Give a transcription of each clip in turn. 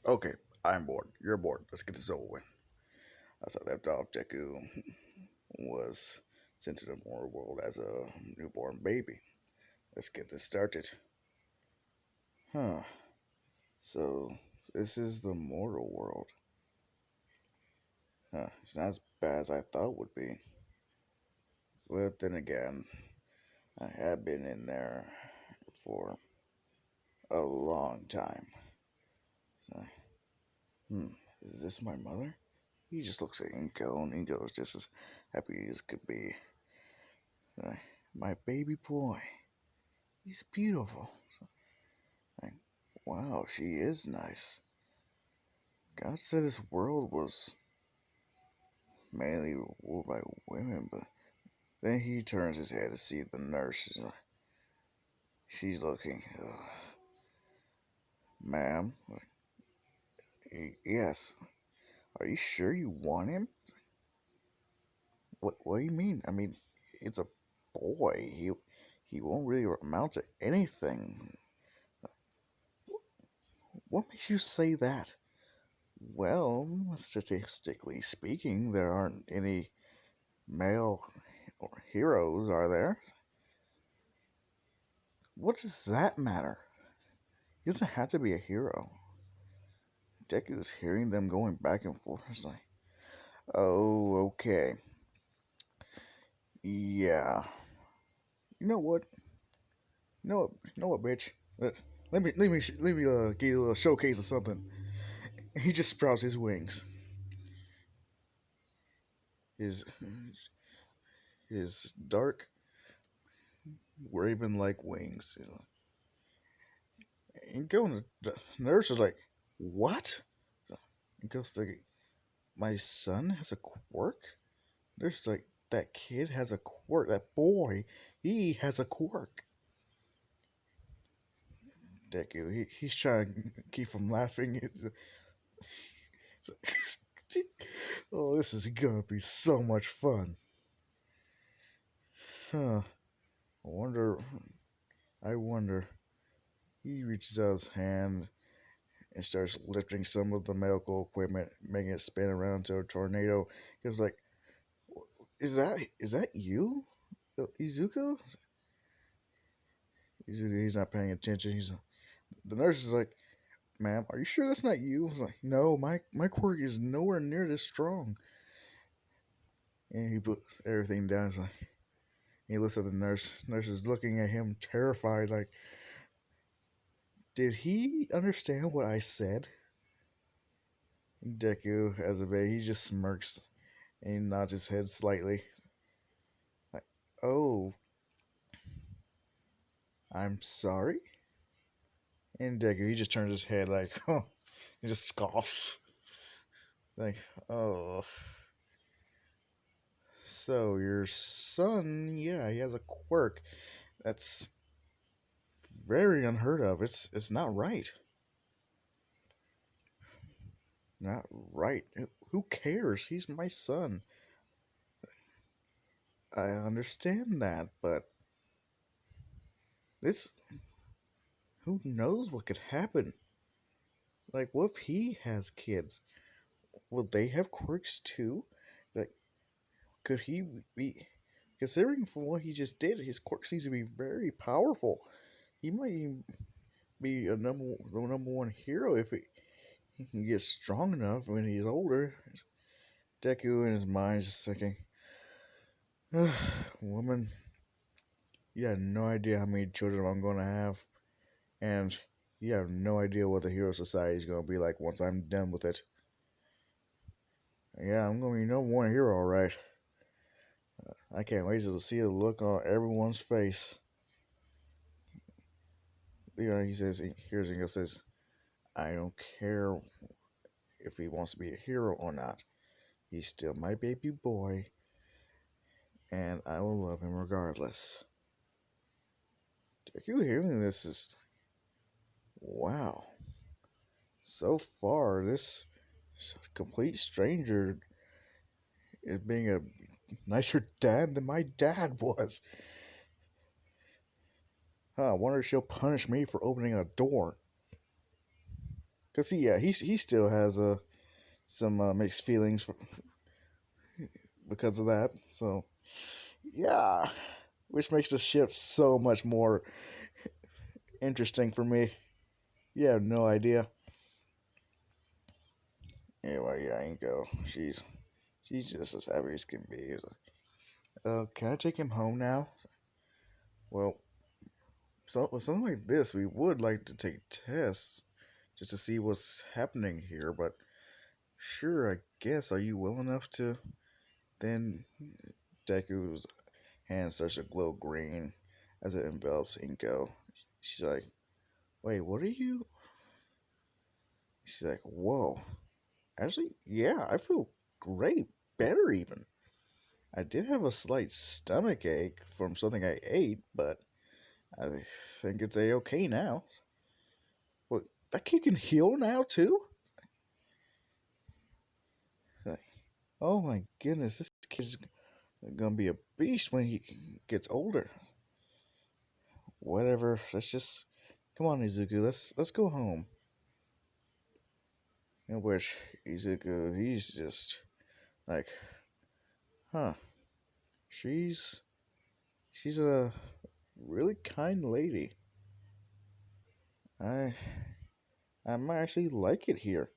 Okay, I'm bored. You're bored. Let's get this over with. As I left off, Deku was sent to the mortal world as a newborn baby. Let's get this started. Huh. So, this is the mortal world. Huh. It's not as bad as I thought it would be. But then again, I have been in there for a long time. So, hmm. Is this my mother? He just looks at Inko, and Inko's just as happy as could be. Uh, my baby boy. He's beautiful. Like, wow, she is nice. God said this world was mainly ruled by women, but then he turns his head to see the nurse. She's looking, ma'am. Yes. Are you sure you want him? What do you mean? I mean, it's a boy. He won't really amount to anything. What makes you say that? Well, statistically speaking, there aren't any male or heroes, are there? What does that matter? He doesn't have to be a hero. Deku is hearing them going back and forth. It's like, oh, okay. Yeah. You know what? You know what, bitch? Uh, let me give you a showcase of something. He just sprouts his wings. His his dark raven like wings. And going the nurse is like, what? And goes like, my son has a quirk? There's like that kid has a quirk. That boy, he has a quirk. Deku, he's trying to keep from laughing. Oh, this is gonna be so much fun. Huh. I wonder. I wonder. He reaches out his hand and starts lifting some of the medical equipment, making it spin around to a tornado. He was like, "Is that you, Izuku?" He's not paying attention. The nurse is like, "Ma'am, are you sure that's not you?" I was like, "No, my quirk is nowhere near this strong." And he puts everything down. He's like, he looks at the nurse. Nurse is looking at him, terrified. Like, did he understand what I said? Deku, as a baby, he just smirks and he nods his head slightly. Like, oh, I'm sorry. And Deku, he just turns his head like, oh, he just scoffs. Like, oh, so your son, yeah, he has a quirk. That's very unheard of. It's not right. Not right. Who cares? He's my son. I understand that, but this, who knows what could happen? Like, what if he has kids? Will they have quirks too? Like, could he be? Considering from what he just did, his quirk seems to be very powerful. He might even be the number one hero if he gets strong enough when he's older. Deku in his mind is just thinking, woman, you have no idea how many children I'm going to have, and you have no idea what the hero society is going to be like once I'm done with it. Yeah, I'm going to be number one hero, all right. I can't wait to see the look on everyone's face. He says, he hears and says, I don't care if he wants to be a hero or not. He's still my baby boy, and I will love him regardless. You hearing this is wow. So far, this complete stranger is being a nicer dad than my dad was. Huh, I wonder if she'll punish me for opening a door. Cause he still has some mixed feelings because of that. So yeah, which makes the shift so much more interesting for me. You have no idea. Anyway, yeah, Inko, she's just as happy as can be. It's like, can I take him home now? Well, so with something like this, we would like to take tests just to see what's happening here. But sure, I guess. Are you well enough to? Then Deku's hand starts to glow green as it envelops Inko. She's like, "Wait, what are you?" She's like, "Whoa, actually, yeah, I feel great, better even. I did have a slight stomach ache from something I ate, but I think it's a-okay now. What, that kid can heal now too?" Like, oh my goodness, this kid's gonna be a beast when he gets older. Whatever, let's just come on, Izuku. Let's go home. In which Izuku, he's just like, huh? She's she's a really kind lady. I I might actually like it here.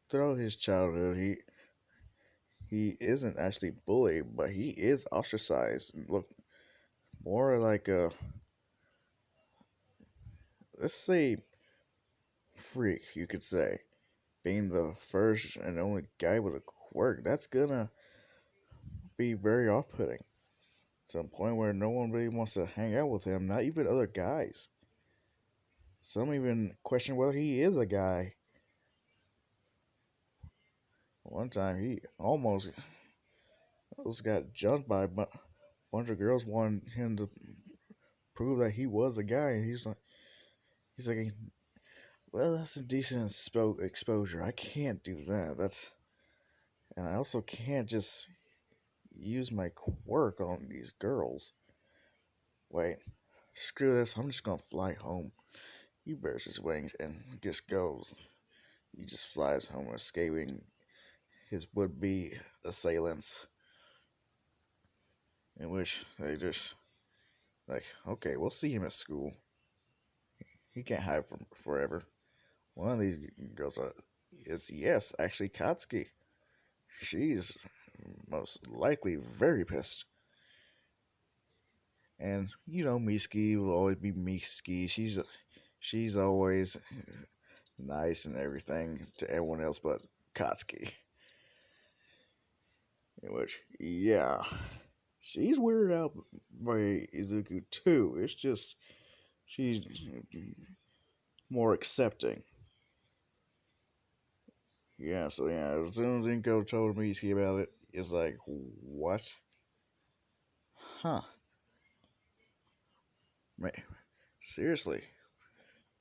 Throughout his childhood, he isn't actually bullied, but he is ostracized. Look, more like a, let's say, freak, you could say. Being the first and only guy with a quirk, that's gonna be very off-putting. To the point where no one really wants to hang out with him, not even other guys. Some even question whether he is a guy. One time he almost got jumped by a bunch of girls wanting him to prove that he was a guy, and he's like, well, that's indecent exposure. I can't do that. And I also can't just use my quirk on these girls. Wait, screw this. I'm just gonna fly home. He bears his wings and just goes. He just flies home, escaping his would-be assailants, in which they just like, okay, we'll see him at school. He can't hide from forever. One of these girls is, yes, actually Katsuki. She's most likely very pissed. And you know, Miski will always be Miski. She's always nice and everything to everyone else but Katsuki. In which, yeah, she's weirded out by Izuku too. It's just she's more accepting. Yeah, so yeah, as soon as Inko told Miski about it, it's like, what? Huh? Man, seriously.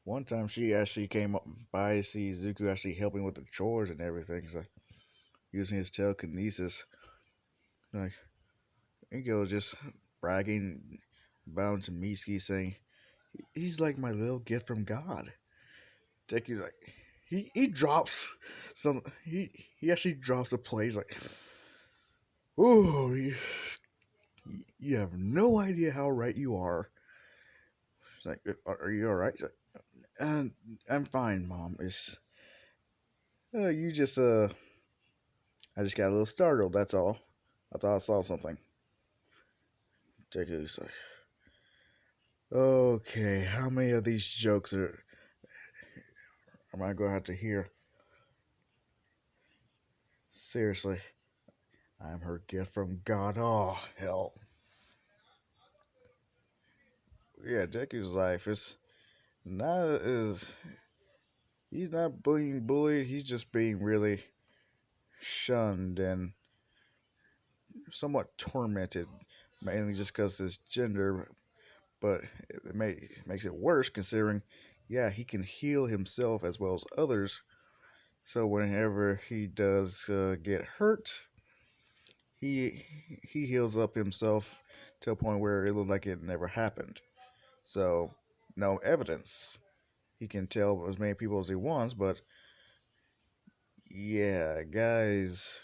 One time she actually came up by to see Izuku actually helping with the chores and everything, so using his telekinesis. Like, Inko was just bragging about to Miski, saying, he's like my little gift from God. Deku's like, he drops some, he actually drops a play. He's like, oh, you have no idea how right you are. She's like, are you alright? She's like, uh, I'm fine, Mom. You just, I just got a little startled, that's all. I thought I saw something. Deku's like, okay, how many of these jokes am I going to have to hear? Seriously, I'm her gift from God. Oh, hell. Yeah, Deku's life is not as, he's not being bullied, he's just being really shunned and somewhat tormented, mainly just because his gender. But makes it worse considering, yeah, he can heal himself as well as others. So whenever he does get hurt, he he heals up himself to a point where it looks like it never happened. So no evidence. he can tell as many people as he wants, but yeah, guys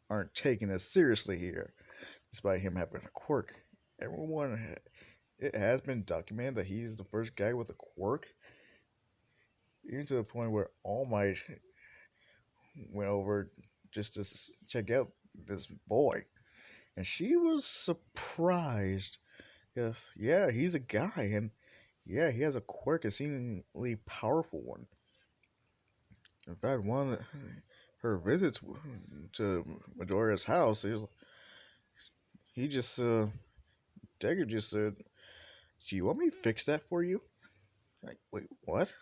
aren't taking us seriously here, despite him having a quirk. Everyone, it has been documented that he's the first guy with a quirk, even to the point where All Might went over just to check out this boy, and she was surprised. Yes, yeah, he's a guy, and yeah, he has a quirk, a seemingly powerful one. In fact, one of her visits to Midoriya's house, he just Deku just said, "Do you want me to fix that for you?" Like, wait, what?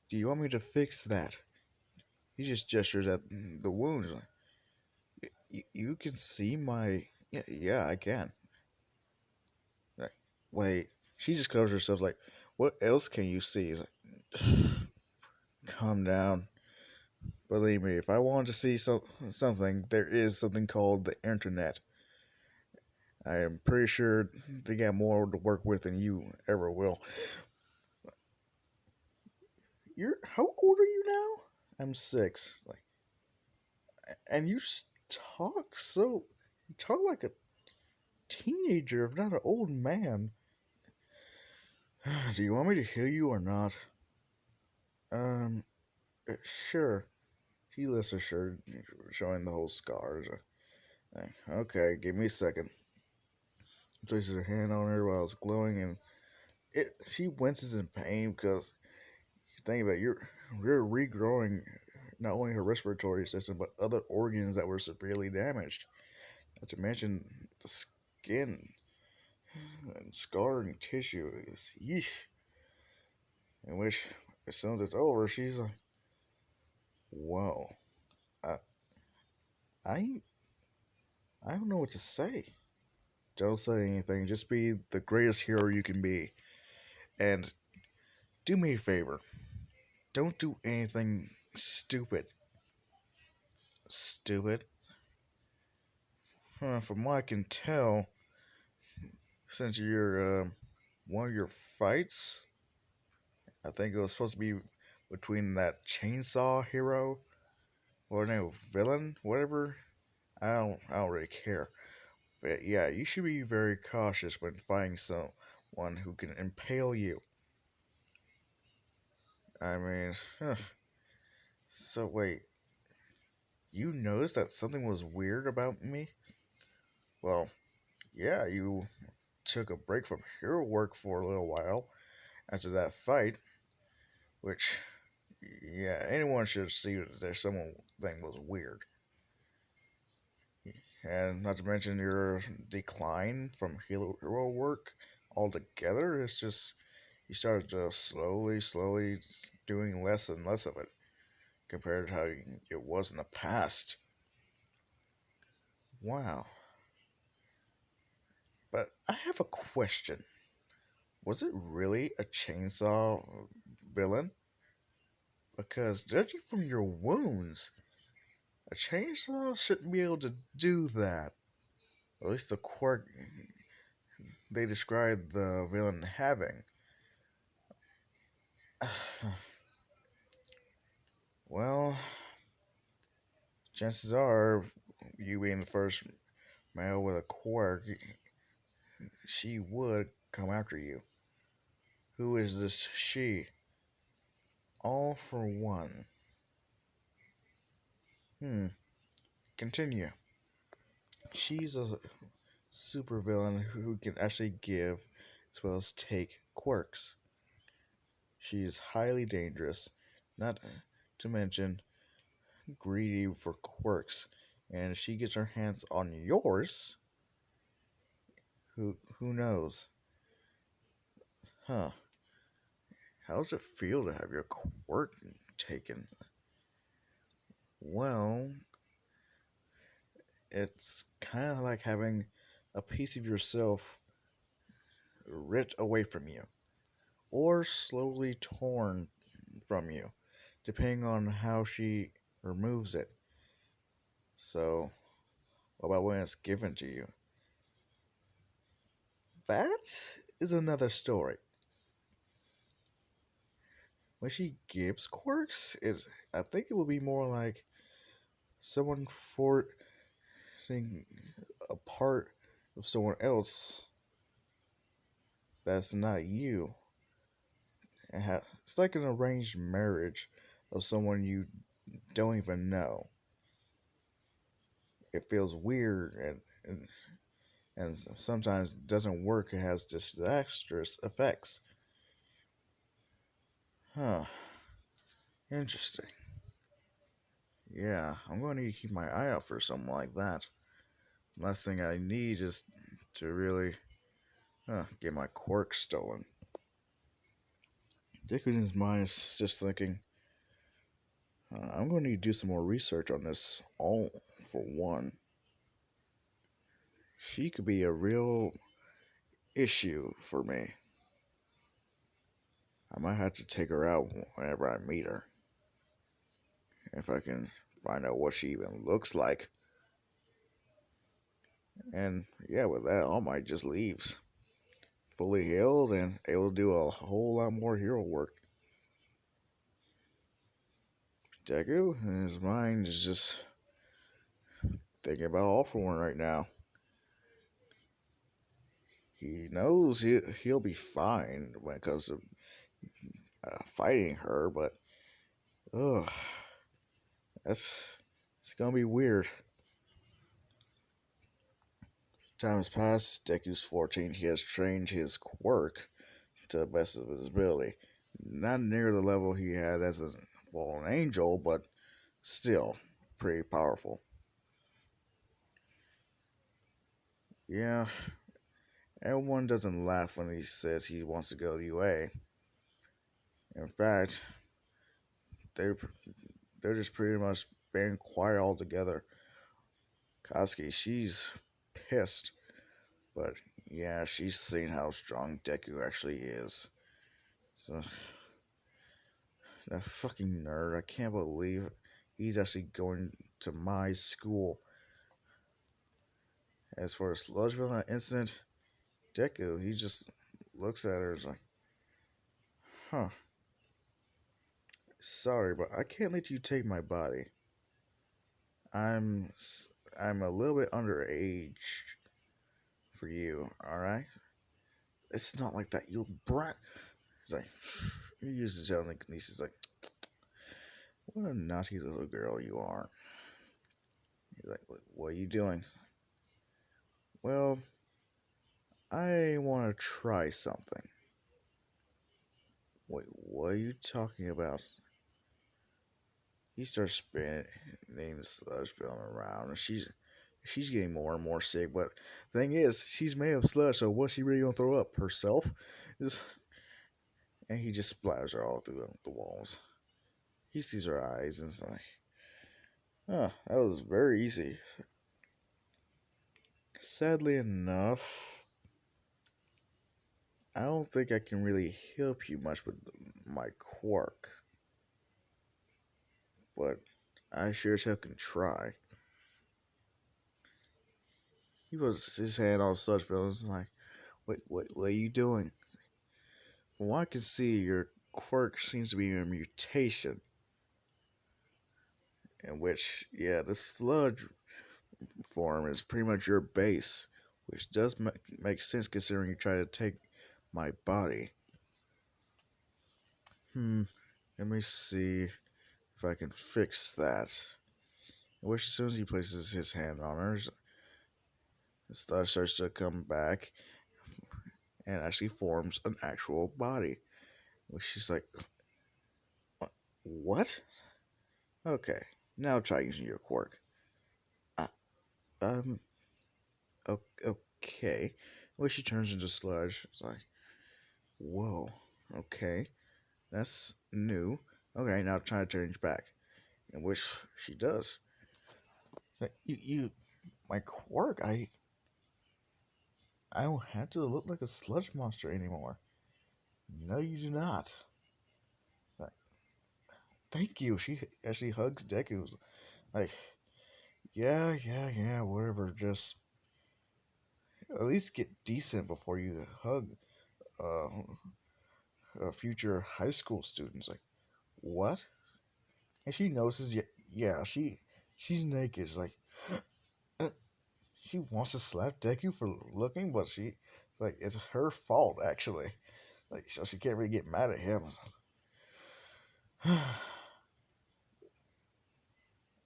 Do you want me to fix that? He just gestures at the wounds. Like, you can see my. Yeah, yeah, I can. Like, wait. She just covers herself. Like, what else can you see? He's like, calm down. Believe me, if I want to see something, there is something called the internet. I am pretty sure they got more to work with than you ever will. You're how old are you now? I'm 6. Like, and talk so you talk like a teenager, if not an old man. Do you want me to heal you or not? Um, sure. He lifts her shirt, showing the whole scars. Okay, give me a second. Places her hand on her while it's glowing, and she winces in pain because think about it, you're regrowing not only her respiratory system but other organs that were severely damaged. Not to mention the skin and scarring tissue is yeesh. In which, as soon as it's over, she's like, "Whoa, I, I, I don't know what to say. Don't say anything. Just be the greatest hero you can be, and do me a favor. Don't do anything stupid. Stupid. From what I can tell, since one of your fights, I think it was supposed to be between that chainsaw hero or no villain, whatever. I don't really care. But yeah, you should be very cautious when finding someone who can impale you. I mean, so wait, you noticed that something was weird about me? Well, yeah, you took a break from hero work for a little while after that fight, which, yeah, anyone should see that there's something was weird. And not to mention your decline from hero work altogether. It's just you started to slowly doing less and less of it compared to how it was in the past. Wow. But I have a question. Was it really a chainsaw villain? Because judging from your wounds, a chainsaw shouldn't be able to do that. At least the quirk they described the villain having. Well, chances are, you being the first male with a quirk, she would come after you. Who is this she? All for one. Hmm. Continue. She's a supervillain who can actually give as well as take quirks. She is highly dangerous, not to mention greedy for quirks. And if she gets her hands on yours, who knows? Huh. How does it feel to have your quirk taken? Well, it's kind of like having a piece of yourself ripped away from you, or slowly torn from you, depending on how she removes it. So, what about when it's given to you? That is another story. when she gives quirks, is I think it would be more like someone forcing a part of someone else that's not you. It's like an arranged marriage of someone you don't even know. It feels weird and sometimes doesn't work. It has disastrous effects. Huh. Interesting. Yeah, I'm going to need to keep my eye out for something like that. Last thing I need is to really get my quirk stolen. Dick in his mind is just thinking, I'm going to need to do some more research on this, all for one. She could be a real issue for me. I might have to take her out whenever I meet her. If I can find out what she even looks like. And yeah, with that, I might just leave. Fully healed and able to do a whole lot more hero work. Deku, his mind is just thinking about All For One right now. He knows he'll be fine when it comes to fighting her, but ugh, it's gonna be weird. Time has passed. Deku's 14. He has trained his quirk to the best of his ability. Not near the level he had as a fallen angel, but still pretty powerful. Yeah, everyone doesn't laugh when he says he wants to go to UA. In fact, they're they're just pretty much being quiet altogether. Katsuki, she's pissed, but yeah, she's seen how strong Deku actually is. So that fucking nerd, I can't believe he's actually going to my school. As for the Sludgeville incident, Deku, he just looks at her and is like, huh, sorry, but I can't let you take my body. I'm I'm a little bit underage for you, alright? It's not like that, you brat. He's like, he uses his own niece. He's like, what a naughty little girl you are. He's like, what are you doing? Well, I want to try something. Wait, what are you talking about? He starts spinning the sludge filling around, and she's getting more and more sick. But the thing is, she's made of sludge, so what's she really gonna throw up herself? Just, and he just splatters her all through the walls. He sees her eyes and is like, "Huh, that was very easy." Sadly enough, I don't think I can really help you much with my quirk, but I sure as hell can try. He puts his hand on such feelings like, what are you doing? From what I can see, your quirk seems to be a mutation, in which, yeah, the sludge form is pretty much your base, which does make sense considering you try to take my body. Let me see if I can fix that. Which, as soon as he places his hand on her, the sludge starts to come back and actually forms an actual body. Which she's like, what? Okay, now try using your quirk. Uh, um, okay. Well, she turns into sludge. It's like, whoa, okay, that's new. Okay, now try to change back. In which she does. Like, my quirk, I don't have to look like a sludge monster anymore. No, you do not. Like, thank you. She actually hugs Deku. Like, yeah, whatever. Just at least get decent before you hug uh, future high school students. Like, what? And she notices, yeah, she's naked. She's like, uh, she wants to slap Deku for looking, but it's her fault actually. Like, so she can't really get mad at him.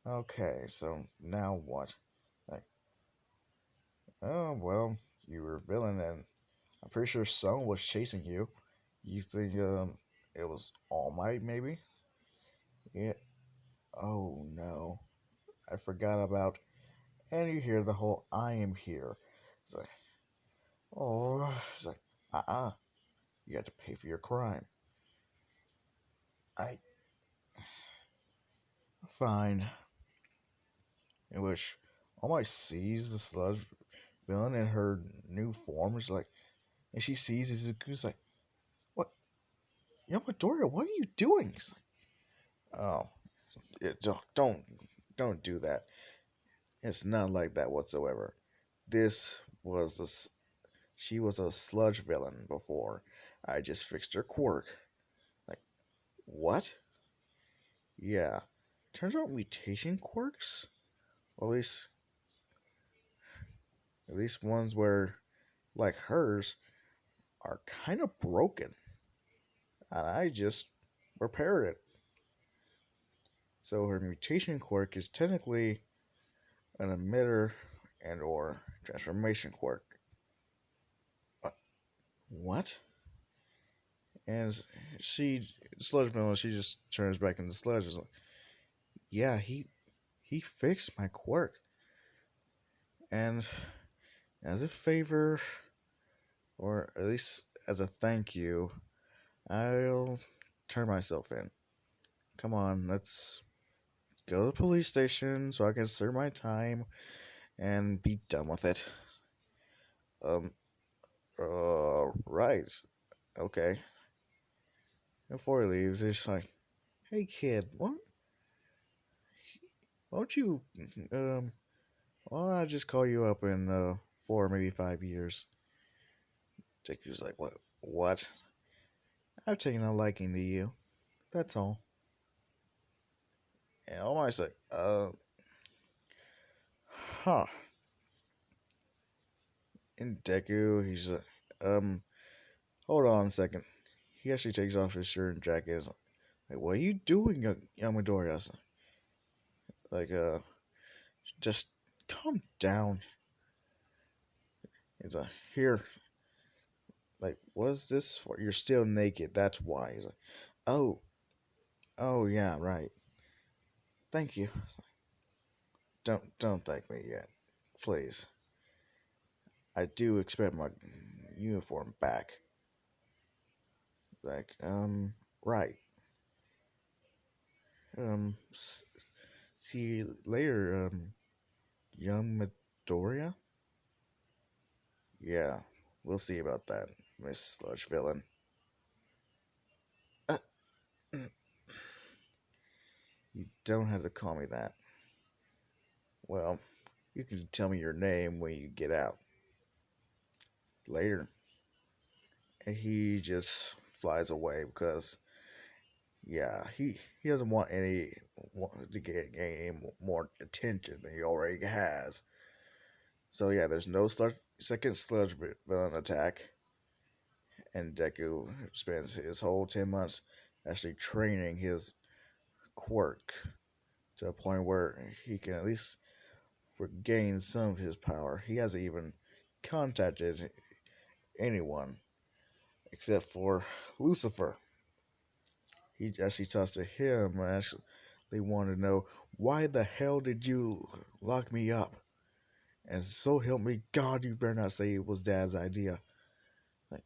Okay, so now what? Like, oh well, you were a villain, and I'm pretty sure someone was chasing you. You think it was All Might maybe? Yeah. Oh no, I forgot about. And you hear the whole "I am here." It's like, oh, it's like, you got to pay for your crime. I fine. In which All Might sees the sludge villain in her new form. It's like, and she sees Izuku's like, what? Midoriya, what are you doing? It's like, oh, don't do that. It's not like that whatsoever. This was she was a sludge villain before. I just fixed her quirk. Like, what? Yeah. Turns out mutation quirks, or at least ones where like hers are kind of broken, and I just repaired it. So her mutation quirk is technically an emitter and or transformation quirk. Uh, what? And she sludge villain, she just turns back into sludge. Is like, yeah, he fixed my quirk, and as a favor, or at least as a thank you, I'll turn myself in. Come on, let's go to the police station so I can serve my time and be done with it. Um, right. Okay. And before he leaves, he's like, hey kid, won't you, um, why don't I just call you up in, 4, maybe 5 years? Deku's like, what? I've taken a liking to you. That's all. And All Might's like, huh. And Deku, he's like, hold on a second. He actually takes off his shirt and jacket. He's like, what are you doing, young Midoriya? Like, just calm down. He's like, here. Like, what's this for? You're still naked. That's why. He's like, oh, oh yeah, right. Thank you. Don't thank me yet, please. I do expect my uniform back. Like, right. See you later, young Midoriya. Yeah, we'll see about that, Miss Sludge Villain. Uh, you don't have to call me that. Well, you can tell me your name when you get out. Later. And he just flies away because, yeah, he doesn't want to gain any more attention than he already has. So yeah, there's no second sludge villain attack, and Deku spends his whole 10 months actually training his quirk to a point where he can at least regain some of his power. He hasn't even contacted anyone except for Lucifer. He actually talks to him and actually they want to know, why the hell did you lock me up? And so help me God, you better not say it was Dad's idea. Like,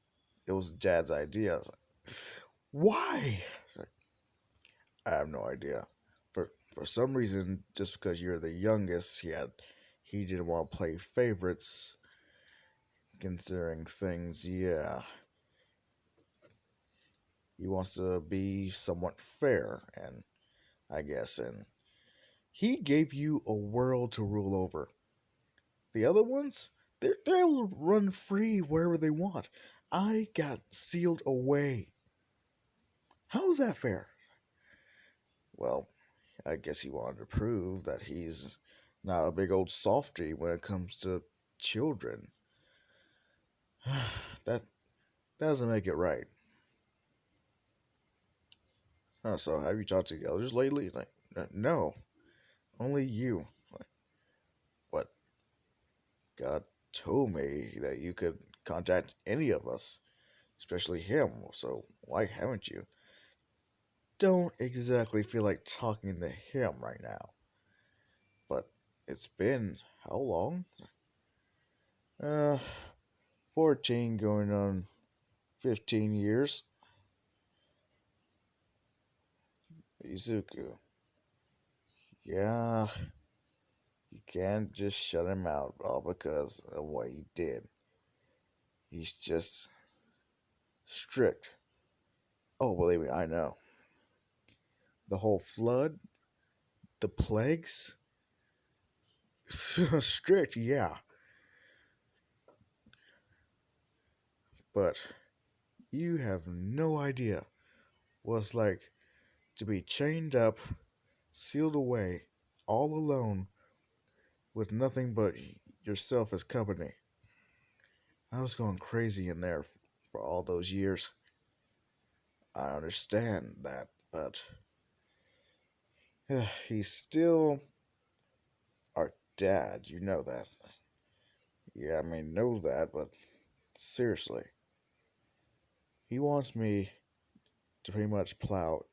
it was Dad's idea. I was like, why? Like, I have no idea. For some reason, just because you're the youngest, he didn't want to play favorites. Considering things, yeah, he wants to be somewhat fair, and I guess, and he gave you a world to rule over. The other ones, they'll run free wherever they want. I got sealed away. How is that fair? Well, I guess he wanted to prove that he's not a big old softy when it comes to children. That doesn't make it right. So have you talked to the others lately? Like, no, only you. Like, what? God told me that you could contact any of us, especially him. So why haven't you? Don't exactly feel like talking to him right now. But it's been how long? Uh, 14 going on 15 years. Izuku. Yeah, you can't just shut him out all because of what he did. He's just strict. Oh, believe me, I know. The whole flood, the plagues, strict, yeah. But you have no idea what it's like to be chained up, sealed away, all alone, with nothing but yourself as company. I was going crazy in there for all those years. I understand that, but he's still our dad. You know that. Yeah, I mean, know that, but seriously, he wants me to pretty much plow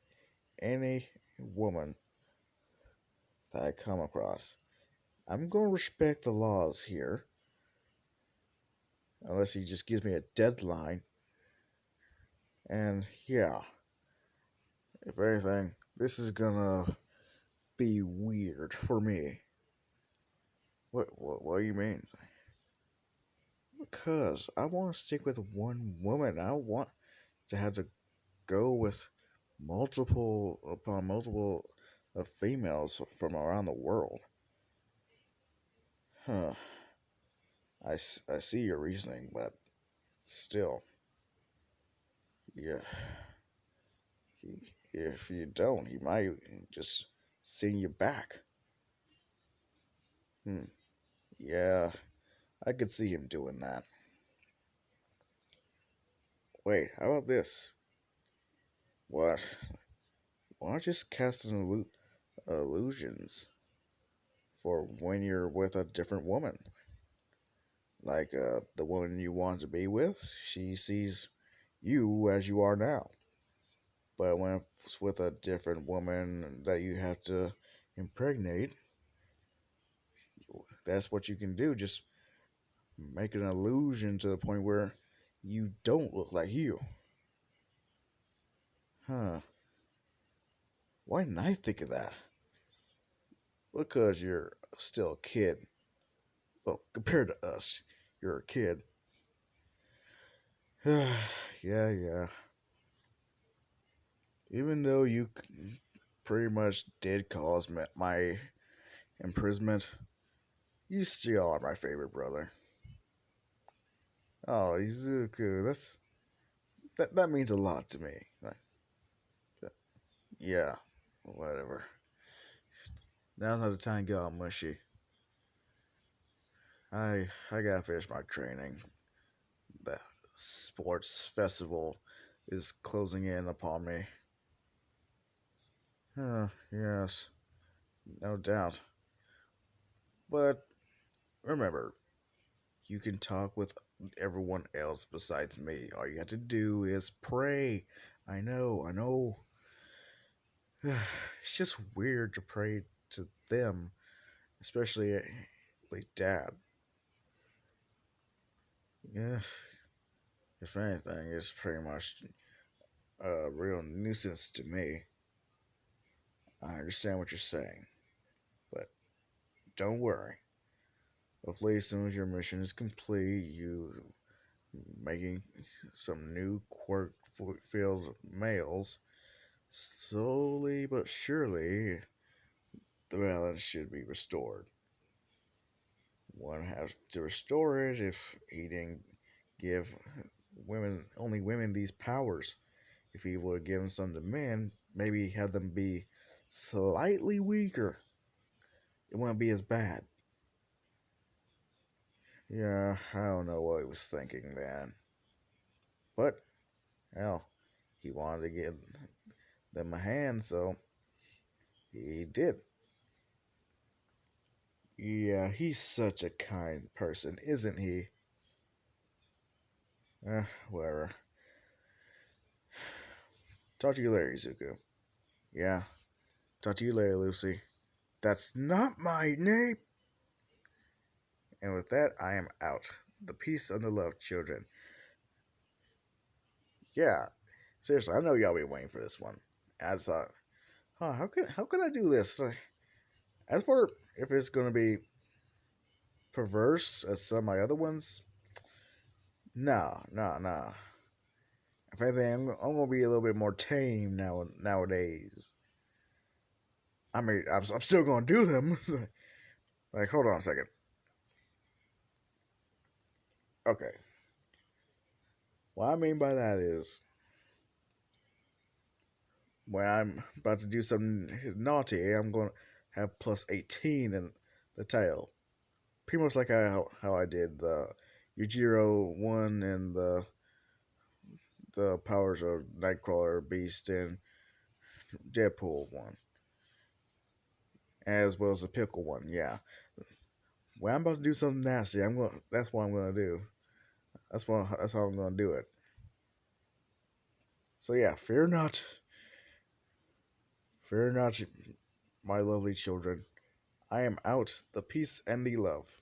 any woman that I come across. I'm going to respect the laws here, unless he just gives me a deadline. And yeah, if anything, this is gonna be weird for me. What do you mean? Because I want to stick with one woman. I don't want to have to go with multiple upon multiple of females from around the world. Huh. I see your reasoning, but still, yeah. If you don't, he might just send you back. Hmm. Yeah, I could see him doing that. Wait, how about this? What? Why not just cast an illusions for when you're with a different woman? Like the woman you want to be with, she sees you as you are now. But when it's with a different woman that you have to impregnate, that's what you can do. Just make an illusion to the point where you don't look like you. Huh. Why didn't I think of that? Because you're still a kid. Well, compared to us, you're a kid. Yeah, yeah. Even though you pretty much did cause my imprisonment, you still are my favorite brother. Oh, Izuku, that means a lot to me. Yeah, whatever. Now's not the time to get all mushy. I gotta finish my training. The sports festival is closing in upon me. Yes, no doubt. But remember, you can talk with everyone else besides me. All you have to do is pray. I know. It's just weird to pray to them, especially like dad. Yeah, if anything, it's pretty much a real nuisance to me. I understand what you're saying, but don't worry. Hopefully, as soon as your mission is complete, you making some new quirk filled males, slowly but surely the balance should be restored. One has to restore it if he didn't give only women these powers. If he would have given some to men, maybe have them be slightly weaker, it wouldn't be as bad. Yeah, I don't know what he was thinking, man. But, hell, he wanted to get them a hand, so he did. Yeah, he's such a kind person, isn't he? Whatever. Talk to you later, Izuku. Yeah, talk to you later, Lucy. That's not my name! And with that, I am out. The peace and the love, children. Yeah, seriously, I know y'all been waiting for this one. I just thought, how could I do this? As for if it's gonna be perverse as some of my other ones, no, no, no. If anything, I'm gonna be a little bit more tame nowadays. I mean, I'm still gonna do them. Like, hold on a second. Okay, what I mean by that is when I'm about to do something naughty, I'm gonna have plus 18 in the title. Pretty much like how I did the Yujiro one and the powers of Nightcrawler, Beast, and Deadpool one, as well as the Pickle one. Yeah, when I'm about to do something nasty, I'm going. That's what I'm gonna do. That's how I'm gonna do it. So yeah, fear not, my lovely children. I am out. The peace and the love.